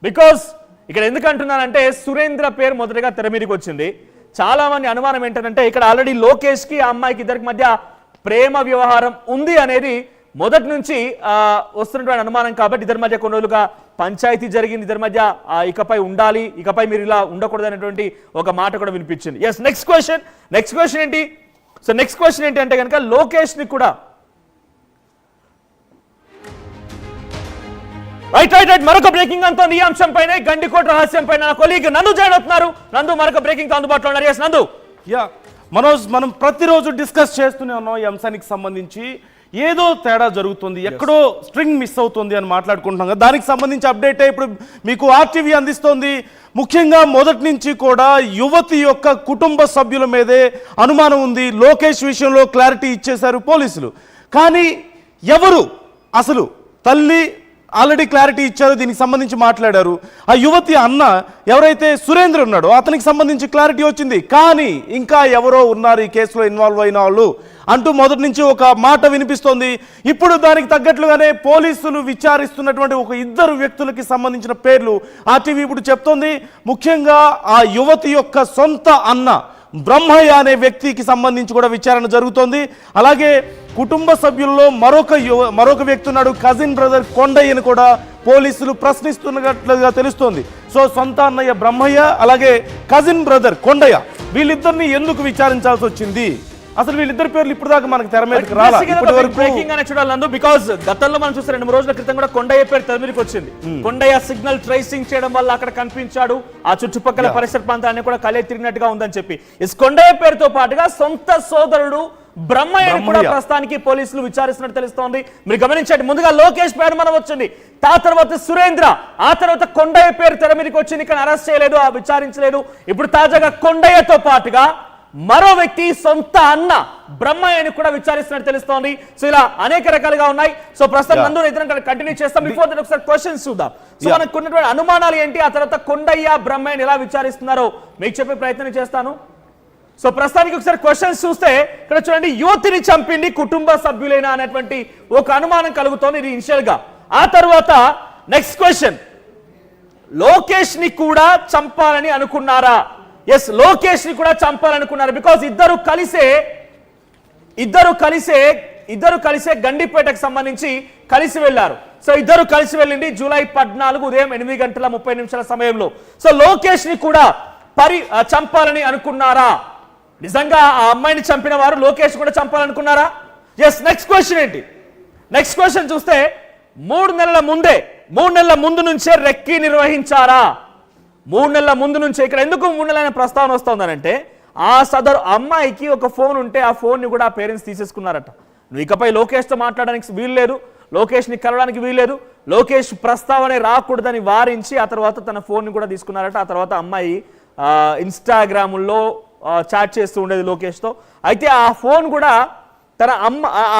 Because ఇక్కడ ఎందుకు అంటున్నానంటే సురేంద్ర పేరు మొదటగా తెర మీదకి వచ్చింది. చాలా మంది అనుమానం ఏంటంటే ఇక్కడ ఆల్రెడీ లోకేష్ కి ఆ అమ్మాయికి ఇద్దరికి మధ్య ప్రేమ వ్యవహారం ఉంది అనేది మొదటి నుంచి వస్తున్నటువంటి అనుమానం. కాబట్టి ఇద్దరి మధ్య కొన్ని రోజులుగా పంచాయతీ జరిగింది, ఇద్దరి మధ్య ఇకపై ఉండాలి, ఇకపై మీరు ఇలా ఉండకూడదు అనేటువంటి ఒక మాట కూడా వినిపించింది. ఎస్, నెక్స్ట్ క్వశ్చన్ ఏంటి? సో నెక్స్ట్ క్వశ్చన్ ఏంటి అంటే కనుక లోకేష్ ని కూడా రైట్ మరొక బ్రేకింగ్ అంతా ఈ అంశం పైన గండికోట రహస్యం పైన నా కొలీగ్ నందు జాయిన్ అవుతున్నారు. నందు, మరొక బ్రేకింగ్ తో అందుబాటులో ఉన్నారు. ఎస్ నందు. మనోజ్, మనం ప్రతిరోజు డిస్కస్ చేస్తూనే ఉన్నాం ఈ అంశానికి సంబంధించి. ఏదో తేడా జరుగుతుంది, ఎక్కడో స్ట్రింగ్ మిస్ అవుతుంది అని మాట్లాడుకుంటున్నాం కదా. దానికి సంబంధించి అప్డేట్ ఇప్పుడు మీకు ఆర్టీవీ అందిస్తోంది. ముఖ్యంగా మొదటి నుంచి కూడా యువతి యొక్క కుటుంబ సభ్యుల మీదే అనుమానం ఉంది. లోకేష్ విషయంలో క్లారిటీ ఇచ్చేశారు పోలీసులు. కానీ ఎవరు అసలు తల్లి ఆల్రెడీ క్లారిటీ ఇచ్చారు, దీనికి సంబంధించి మాట్లాడారు. ఆ యువతి అన్న ఎవరైతే సురేంద్ర ఉన్నాడో అతనికి సంబంధించి క్లారిటీ వచ్చింది. కానీ ఇంకా ఎవరో ఉన్నారు ఈ కేసులో ఇన్వాల్వ్ అయిన వాళ్ళు అంటూ మొదటి నుంచి ఒక మాట వినిపిస్తోంది. ఇప్పుడు దానికి తగ్గట్లుగానే పోలీసులు విచారిస్తున్నటువంటి ఒక ఇద్దరు వ్యక్తులకి సంబంధించిన పేర్లు ఆర్టీవీ ఇప్పుడు చెప్తోంది. ముఖ్యంగా ఆ యువతి యొక్క సొంత అన్న బ్రహ్మయ్య అనే వ్యక్తికి సంబంధించి కూడా విచారణ జరుగుతోంది. అలాగే కుటుంబ సభ్యుల్లో మరొక వ్యక్తి ఉన్నాడు, కజిన్ బ్రదర్ కొండయ్యను కూడా పోలీసులు ప్రశ్నిస్తున్నట్లుగా తెలుస్తోంది. సో సొంత అన్నయ్య బ్రహ్మయ్య, అలాగే కజిన్ బ్రదర్ కొండయ్య, వీళ్ళిద్దరిని ఎందుకు విచారించాల్సి వచ్చింది? అసలు వీళ్ళిద్దరి పేర్లు ఇప్పుడు దాకా మనకు తెర మీదకి రాలేదు. బికాస్ గతంలో మనం చూస్తే 2-3 రోజుల క్రితం కూడా కొండయ్య పేరు తెర మీదకి వచ్చింది. కొండయ్య సిగ్నల్ ట్రేసింగ్ చేయడం వల్ల అక్కడ కనిపించాడు, ఆ చుట్టుపక్కల పరిసర ప్రాంతాన్ని కూడా కలే తిరిగినట్టుగా ఉందని చెప్పి కొండయ్య పేరుతో పాటుగా సొంత సోదరుడు బ్రహ్మయ్యని కూడా ప్రస్తుతానికి పోలీసులు విచారిస్తున్నట్టు తెలుస్తోంది. మీరు గమనించండి, ముందుగా లోకేష్ పేరు మనం వచ్చింది, ఆ తర్వాత సురేంద్ర, ఆ తర్వాత కొండయ్య పేరు తెర మీదకి వచ్చింది. కానీ అరెస్ట్ చేయలేదు, విచారించలేదు. ఇప్పుడు తాజాగా కొండయ్యతో పాటుగా మరో వ్యక్తి సొంత అన్న బ్రహ్మయ్యని కూడా విచారిస్తున్నట్టు తెలుస్తోంది. సో ఇలా అనేక రకాలుగా ఉన్నాయి. సో ప్రస్తుతం నందు ఇద్దరం కంటిన్యూ చేస్తాం. బిఫోర్ దట్ ఒకసారి క్వశ్చన్స్ చూద్దాం. సో మనకు ఉన్నటువంటి అనుమానాలు ఏంటి, ఆ తర్వాత కొండయ్య బ్రహ్మయ్యని ఎలా విచారిస్తున్నారో మీకు చెప్పే ప్రయత్నం చేస్తాను. సో ప్రస్తుతానికి ఒకసారి క్వశ్చన్స్ చూస్తే ఇక్కడ చూడండి, యువతిని చంపింది కుటుంబ సభ్యులేనా అనేటువంటి ఒక అనుమానం కలుగుతోంది, ఇది ఇనిషియల్ గా. ఆ తర్వాత నెక్స్ట్ క్వశ్చన్, లోకేష్ ని కూడా చంపాలని అనుకున్నారా? ఎస్, లోకేష్ ని కూడా చంపాలనుకున్నారు. బికాస్ ఇద్దరు కలిసే గండిపేటకు సంబంధించి కలిసి వెళ్లారు. సో ఇద్దరు కలిసి వెళ్ళింది జూలై 14 ఉదయం 8:30 సమయంలో. సో లోకేష్ ని కూడా చంపాలని అనుకున్నారా? నిజంగా ఆ అమ్మాయిని చంపిన వారు లోకేష్ కూడా చంపాలనుకున్నారా? ఎస్, నెక్స్ట్ క్వశ్చన్ ఏంటి? నెక్స్ట్ క్వశ్చన్ చూస్తే 3 నెలల ముందు నుంచే రెక్కీ నిర్వహించారా? 3 నెలల ముందు నుంచే. ఇక్కడ ఎందుకు 3 నెలల ప్రస్తావన వస్తుందనంటే, ఆ సదరు అమ్మాయికి ఒక ఫోన్ ఉంటే ఆ ఫోన్ని కూడా పేరెంట్స్ తీసేసుకున్నారట. నువ్వు ఇకపై లోకేష్తో మాట్లాడడానికి వీల్లేదు, లోకేష్ని కలవడానికి వీల్లేదు, లోకేష్ ప్రస్తావనే రాకూడదని వారించి ఆ తర్వాత తన ఫోన్ని కూడా తీసుకున్నారట. ఆ తర్వాత అమ్మాయి ఇన్స్టాగ్రాముల్లో చాట్ చేస్తూ ఉండేది లోకేష్తో. అయితే ఆ ఫోన్ కూడా తన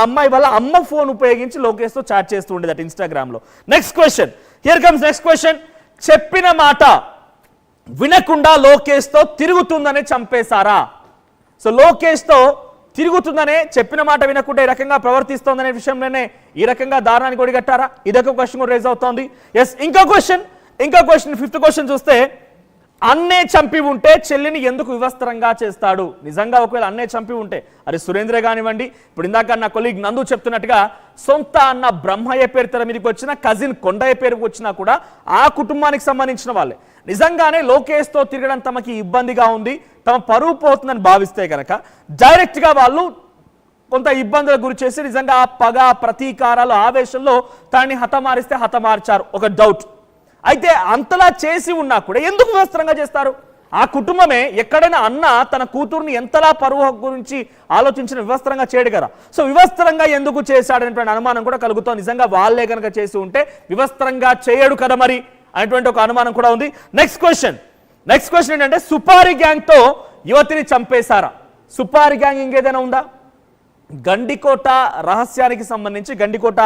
అమ్మాయి వల్ల అమ్మ ఫోన్ ఉపయోగించి లోకేష్తో చాట్ చేస్తూ ఉండేదట ఇన్స్టాగ్రామ్లో. Next question, here comes next question. చెప్పిన మాట వినకుండా లోకేష్తో తిరుగుతుందనే చంపేశారా? సో లోకేష్తో తిరుగుతుందనే, చెప్పిన మాట వినకుండా ఈ రకంగా ప్రవర్తిస్తోందనే విషయంలోనే ఈ రకంగా దారుణానికి ఒడిగట్టారా? ఇదొక క్వశ్చన్ కూడా రేజ్ అవుతోంది. ఎస్, ఇంకో క్వశ్చన్, ఫిఫ్త్ క్వశ్చన్ చూస్తే, అన్నే చంపి ఉంటే చెల్లిని ఎందుకు వివస్త్రంగా చేస్తాడు? నిజంగా ఒకవేళ అన్నే చంపి ఉంటే, అది సురేంద్ర కానివ్వండి, ఇప్పుడు ఇందాక నా కొలీగ్ నందు చెప్తున్నట్టుగా సొంత అన్న బ్రహ్మయ్య పేరు తెర మీదకి వచ్చిన, కజిన్ కొండయ్య పేరుకి వచ్చినా కూడా ఆ కుటుంబానికి సంబంధించిన వాళ్ళే. నిజంగానే లోకేష్తో తిరగడం తమకి ఇబ్బందిగా ఉంది, తమ పరువు పోతుందని భావిస్తే కనుక డైరెక్ట్గా వాళ్ళు కొంత ఇబ్బందులకు గురి చేసి నిజంగా పగ, ప్రతీకారాలు, ఆవేశంలో తనని హతమారిస్తే హతమార్చారు, ఒక డౌట్. అయితే అంతలా చేసి ఉన్నా కూడా ఎందుకు వివస్త్రంగా చేస్తారు? ఆ కుటుంబమే ఎక్కడైనా అన్న తన కూతుర్ని ఎంతలా పరువు గురించి ఆలోచించిన వివస్త్రంగా చేయడు కదా. సో వివస్త్రంగా ఎందుకు చేశాడనేటువంటి అనుమానం కూడా కలుగుతుంది. నిజంగా వాళ్ళే కనుక చేసి ఉంటే వివస్త్రంగా చేయడు కదా మరి అనేటువంటి ఒక అనుమానం కూడా ఉంది. నెక్స్ట్ క్వశ్చన్ ఏంటంటే, సుపారీ గ్యాంగ్తో యువతిని చంపేశారా? సుపారీ గ్యాంగ్ ఇంకేదైనా ఉందా? గండికోట రహస్యానికి సంబంధించి గండికోట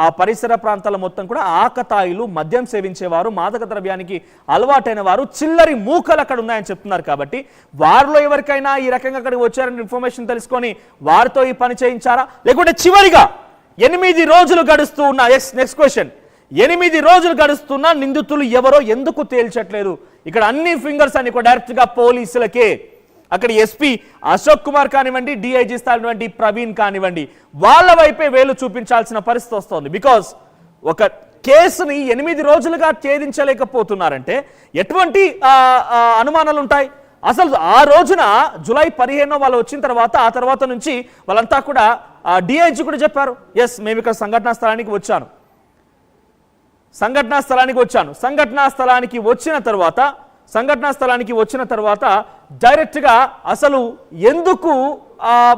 ఆ పరిసర ప్రాంతాల మొత్తం కూడా ఆకతాయిలు, మద్యం సేవించేవారు, మాదక ద్రవ్యానికి అలవాటైన వారు, చిల్లరి మూకలు అక్కడ ఉన్నాయని చెప్తున్నారు. కాబట్టి వారిలో ఎవరికైనా ఈ రకంగా అక్కడికి వచ్చారని ఇన్ఫర్మేషన్ తెలుసుకొని వారితో ఈ పని చేయించారా? లేకుంటే చివరిగా 8 రోజులు గడుస్తూ ఉన్న నెక్స్ట్ క్వశ్చన్, 8 రోజులు గడుస్తున్నా నిందితులు ఎవరో ఎందుకు తేల్చట్లేదు? ఇక్కడ అన్ని ఫింగర్స్ అన్ని కూడా డైరెక్ట్ గా పోలీసులకే. అక్కడ ఎస్పీ అశోక్ కుమార్ కానివ్వండి, డిఐజీ స్థాయి ప్రవీణ్ కానివ్వండి, వాళ్ళ వైపే వేలు చూపించాల్సిన పరిస్థితి వస్తుంది. బికాస్ ఒక కేసుని 8 రోజులుగా ఛేదించలేకపోతున్నారంటే ఎటువంటి అనుమానాలు ఉంటాయి? అసలు ఆ రోజున జూలై 15 వాళ్ళు వచ్చిన తర్వాత ఆ తర్వాత నుంచి వాళ్ళంతా కూడా డిఐజీ కూడా చెప్పారు, ఎస్ మేము ఇక్కడ సంఘటనా స్థలానికి వచ్చాను. సంఘటనా స్థలానికి వచ్చిన తర్వాత డైరెక్ట్ గా అసలు ఎందుకు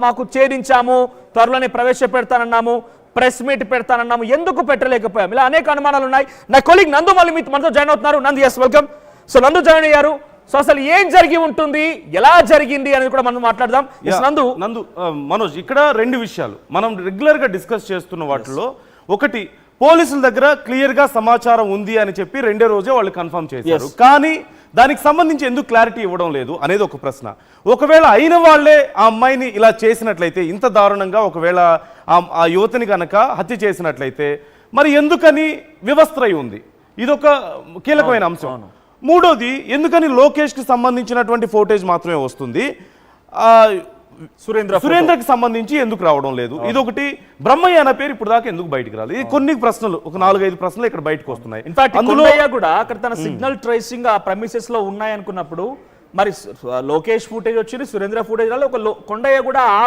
మాకు ఛేదించాము, త్వరలోనే ప్రవేశపెడతానన్నాము, ప్రెస్ మీట్ పెడతానన్నాము, ఎందుకు పెట్టలేకపోయాము? ఇలా అనేక అనుమానాలు ఉన్నాయి. నా కొలీగ్ నందు మళ్ళీ మనతో జాయిన్ అవుతున్నారు. నందు, ఎస్ వెల్కమ్. సో నందు జాయిన్ అయ్యారు. సో అసలు ఏం జరిగి ఉంటుంది, ఎలా జరిగింది అనేది కూడా మనం మాట్లాడదాం. నందు మనోజ్, ఇక్కడ 2 విషయాలు మనం రెగ్యులర్ గా డిస్కస్ చేస్తున్న వాటిలో ఒకటి, పోలీసుల దగ్గర క్లియర్ గా సమాచారం ఉంది అని చెప్పి 2వ రోజే వాళ్ళు కన్ఫర్మ్ చేశారు. కానీ దానికి సంబంధించి ఎందుకు క్లారిటీ ఇవ్వడం లేదు అనేది ఒక ప్రశ్న. ఒకవేళ అయిన వాళ్లే ఆ అమ్మాయిని ఇలా చేసినట్లయితే, ఇంత దారుణంగా ఒకవేళ ఆ యువతిని కనుక హత్య చేసినట్లయితే మరి ఎందుకని వ్యవస్థ అయి ఉంది? ఇదొక కీలకమైన అంశం. మూడోది, ఎందుకని లోకేష్ కి సంబంధించినటువంటి ఫోటేజ్ మాత్రమే వస్తుంది, సురేంద్రకి సంబంధించి ఎందుకు రావడం లేదు? ఇదొకటి. బ్రహ్మయ్య అన్న పేరు ఇప్పుడు దాకా ఎందుకు బయటకు రాలేదు? ఇది కొన్ని ప్రశ్నలు, ఒక 4-5 ప్రశ్నలు ఇక్కడ బయటకు వస్తున్నాయి. ఇన్ఫాక్ట్ అందులో కూడా అక్కడ తన సిగ్నల్ ట్రేసింగ్ ఆ ప్రెమిసెస్ లో ఉన్నాయనుకున్నప్పుడు మరి లోకేష్ ఫుటేజ్ వచ్చింది, సురేంద్ర ఫుటేజ్ రాలేదు, ఒక కొండయ్య కూడా ఆ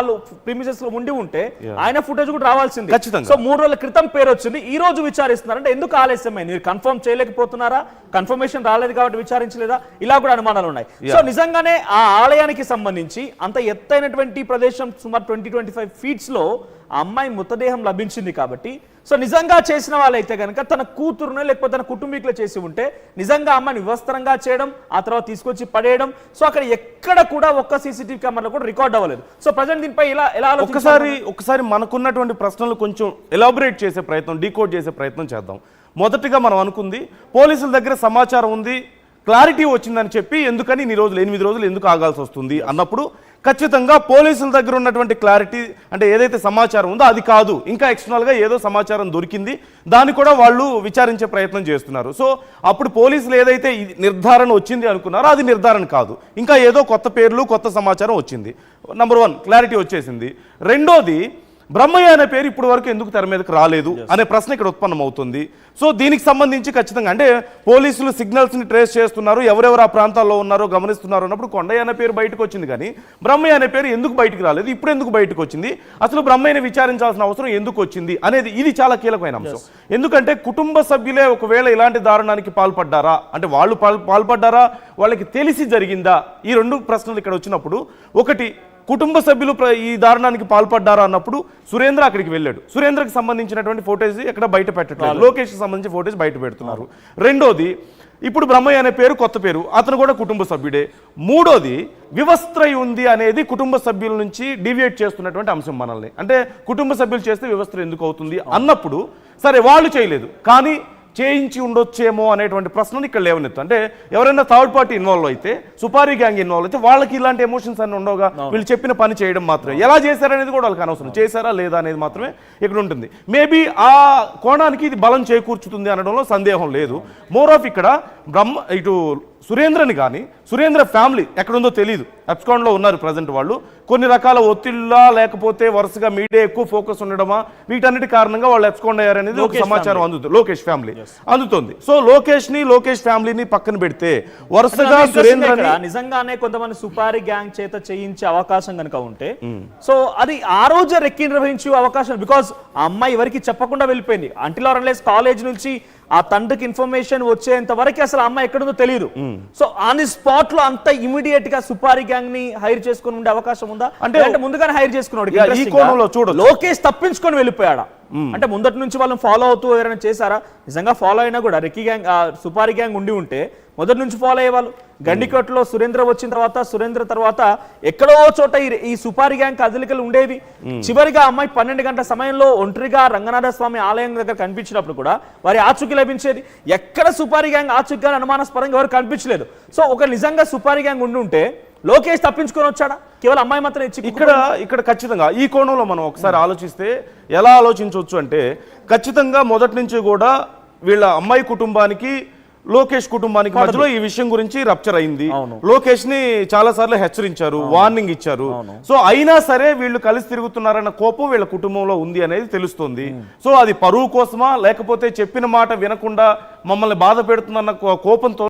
ప్రెమిసెస్ లో ఉండి ఉంటే ఆయన ఫుటేజ్ కూడా రావాల్సింది. సో 3 రోజుల క్రితం పేరు వచ్చింది, ఈ రోజు విచారిస్తున్నారంటే ఎందుకు ఆలస్యమైంది? మీరు కన్ఫర్మ్ చేయలేకపోతున్నారా? కన్ఫర్మేషన్ రాలేదు కాబట్టి విచారించలేదా? ఇలా కూడా అనుమానాలు ఉన్నాయి. సో నిజంగానే ఆ ఆలయానికి సంబంధించి అంత ఎత్తైనటువంటి ప్రదేశం, సుమారు 20-25 ఫీట్స్ లో ఆ అమ్మాయి మృతదేహం లభించింది కాబట్టి, సో నిజంగా చేసిన వాళ్ళైతే కనుక తన కూతురునే లేకపోతే తన కుటుంబీకులు చేసి ఉంటే నిజంగా అమ్మాయిని వివస్త్రంగా చేయడం, ఆ తర్వాత తీసుకొచ్చి పడేయడం, సో అక్కడ ఎక్కడ కూడా ఒక్క సీసీటీవీ కెమెరాలో కూడా రికార్డ్ అవ్వలేదు. సో ప్రజెంట్ దీనిపై ఎలా ఒకసారి మనకున్నటువంటి ప్రశ్నలు కొంచెం ఎలాబొరేట్ చేసే ప్రయత్నం, డీకోడ్ చేసే ప్రయత్నం చేద్దాం. మొదటిగా మనం అనుకుంది, పోలీసుల దగ్గర సమాచారం ఉంది, క్లారిటీ వచ్చిందని చెప్పి ఎందుకని 8 రోజులు ఎందుకు ఆగాల్సి వస్తుంది అన్నప్పుడు, ఖచ్చితంగా పోలీసుల దగ్గర ఉన్నటువంటి క్లారిటీ అంటే ఏదైతే సమాచారం ఉందో అది కాదు, ఇంకా ఎక్స్టర్నల్ గా ఏదో సమాచారం దొరికింది, దాన్ని కూడా వాళ్ళు విచారించే ప్రయత్నం చేస్తున్నారు. సో అప్పుడు పోలీసులు ఏదైతే నిర్ధారణ వచ్చింది అనుకున్నారో అది నిర్ధారణ కాదు, ఇంకా ఏదో కొత్త పేర్లు, కొత్త సమాచారం వచ్చింది. నంబర్ 1 క్లారిటీ వచ్చేసింది. రెండోది, బ్రహ్మయ్య అనే పేరు ఇప్పటి వరకు ఎందుకు తెర మీదకి రాలేదు అనే ప్రశ్న ఇక్కడ ఉత్పన్నం అవుతుంది. సో దీనికి సంబంధించి ఖచ్చితంగా అంటే పోలీసులు సిగ్నల్స్ ని ట్రేస్ చేస్తున్నారు, ఎవరెవరు ఆ ప్రాంతాల్లో ఉన్నారో గమనిస్తున్నారు అన్నప్పుడు కొండయ్య అనే పేరు బయటకు వచ్చింది, కానీ బ్రహ్మయ్య అనే పేరు ఎందుకు బయటకు రాలేదు, ఇప్పుడు ఎందుకు బయటకు వచ్చింది, అసలు బ్రహ్మయ్యని విచారించాల్సిన అవసరం ఎందుకు వచ్చింది అనేది ఇది చాలా కీలకమైన అంశం. ఎందుకంటే కుటుంబ సభ్యులే ఒకవేళ ఇలాంటి దారుణానికి పాల్పడ్డారా, అంటే వాళ్ళు పాల్పడ్డారా, వాళ్ళకి తెలిసి జరిగిందా, ఈ 2 ప్రశ్నలు ఇక్కడ వచ్చినప్పుడు, ఒకటి కుటుంబ సభ్యులు ఈ దారుణానికి పాల్పడ్డారా అన్నప్పుడు సురేంద్ర అక్కడికి వెళ్ళాడు, సురేంద్రకి సంబంధించినటువంటి ఫోటేజ్ ఎక్కడ బయట పెట్టట్లేదు, లోకేష్కి సంబంధించిన ఫోటేజ్ బయట పెడుతున్నారు. రెండోది, ఇప్పుడు బ్రహ్మయ్య అనే పేరు కొత్త పేరు, అతను కూడా కుటుంబ సభ్యుడే. మూడోది, వ్యవస్థ ఉంది అనేది కుటుంబ సభ్యుల నుంచి డివియేట్ చేస్తున్నటువంటి అంశం మనల్ని, అంటే కుటుంబ సభ్యులు చేస్తే వ్యవస్థ ఎందుకు అవుతుంది అన్నప్పుడు, సరే వాళ్ళు చేయలేదు కానీ చేయించి ఉండొచ్చేమో అనేటువంటి ప్రశ్నను ఇక్కడ లేవనెత్తు. అంటే ఎవరైనా థర్డ్ పార్టీ ఇన్వాల్వ్ అయితే, సుపారీ గ్యాంగ్ ఇన్వాల్వ్ అయితే వాళ్ళకి ఇలాంటి ఎమోషన్స్ అన్ని ఉండవుగా, వీళ్ళు చెప్పిన పని చేయడం మాత్రమే, ఎలా చేశారనేది కూడా వాళ్ళకి అనవసరం, చేశారా లేదా అనేది మాత్రమే ఇక్కడ ఉంటుంది. మేబీ ఆ కోణానికి ఇది బలం చేకూర్చుతుంది అనడంలో సందేహం లేదు. మోర్ ఆఫ్ ఇక్కడ ఇటు సురేంద్రని కానీ సురేంద్ర ఫ్యామిలీ ఎక్కడుందో తెలియదు, అబ్స్కాండ్లో ఉన్నారు ప్రజెంట్ వాళ్ళు, కొన్ని రకాల ఒత్తిళ్ళ లేకపోతే వరుసగా మీడియా ఎక్కువ ఫోకస్ ఉండడమా, వీటన్నిటి కారణంగా వాళ్ళు అబ్స్కాండ్ అయ్యారనేది ఒక సమాచారం అందుతుంది, లోకేష్ ఫ్యామిలీ అందుతుంది. సో లోకేష్ ఫ్యామిలీని పక్కన పెడితే వరుసగా సురేంద్ర నిజంగానే కొంతమంది సుపారీ గ్యాంగ్ చేత చేయించే అవకాశం కనుక ఉంటే, సో అది ఆ రోజే రెక్కి నిర్వహించే అవకాశం, బికాస్ ఆ అమ్మాయి ఎవరికి చెప్పకుండా వెళ్ళిపోయింది, అంటిల్ ఆర్ అన్లెస్ కాలేజ్ నుంచి ఆ తండ్రికి ఇన్ఫర్మేషన్ వచ్చేంత వరకు అసలు అమ్మాయి ఎక్కడుందో తెలియదు. సో ఆన్ ది స్పాట్ లో అంత ఇమీడియట్ గా సుపారీ గ్యాంగ్ ని హైర్ చేసుకుని ఉండే అవకాశం ఉందా? అంటే ముందుగానే హైర్ చేసుకున్నాడు, ఈ కోణంలో చూడు, లోకేష్ తప్పించుకొని వెళ్ళిపోయాడా? అంటే ముందటి నుంచి వాళ్ళని ఫాలో అవుతూ ఎవరైనా చేశారా? నిజంగా ఫాలో అయినా కూడా రెక్కీ గ్యాంగ్, సుపారీ గ్యాంగ్ ఉండి ఉంటే మొదటి నుంచి ఫాలో అయ్యేవాళ్ళు. గండికోటలో సురేంద్ర వచ్చిన తర్వాత, సురేంద్ర తర్వాత ఎక్కడో చోట ఈ సుపారీ గ్యాంగ్ కదలికలు ఉండేవి. చివరిగా అమ్మాయి 12 గంటల సమయంలో ఒంటరిగా రంగనాథ స్వామి ఆలయం దగ్గర కనిపించినప్పుడు కూడా వారి ఆచూకీ లభించేది. ఎక్కడ సుపారీ గ్యాంగ్ ఆచూకీ అనుమానాస్పదంగా ఎవరు కనిపించలేదు. సో ఒక నిజంగా సుపారీ గ్యాంగ్ ఉండి ఉంటే లోకేష్ తప్పించుకొని వచ్చాడా? కేవలం అమ్మాయి మాత్రం ఇచ్చి ఇక్కడ ఖచ్చితంగా ఈ కోణంలో మనం ఒకసారి ఆలోచిస్తే ఎలా ఆలోచించవచ్చు అంటే, ఖచ్చితంగా మొదటి నుంచి కూడా వీళ్ళ అమ్మాయి కుటుంబానికి లోకేష్ కుటుంబానికి మధ్యలో ఈ విషయం గురించి రప్చర్ అయింది. లోకేష్ ని చాలా సార్లు హెచ్చరించారు, వార్నింగ్ ఇచ్చారు. సో అయినా సరే వీళ్ళు కలిసి తిరుగుతున్నారన్న కోపం వీళ్ళ కుటుంబంలో ఉంది అనేది తెలుస్తుంది. సో అది పరువు కోసమా లేకపోతే చెప్పిన మాట వినకుండా మమ్మల్ని బాధ పెడుతుందన్న కోపంతో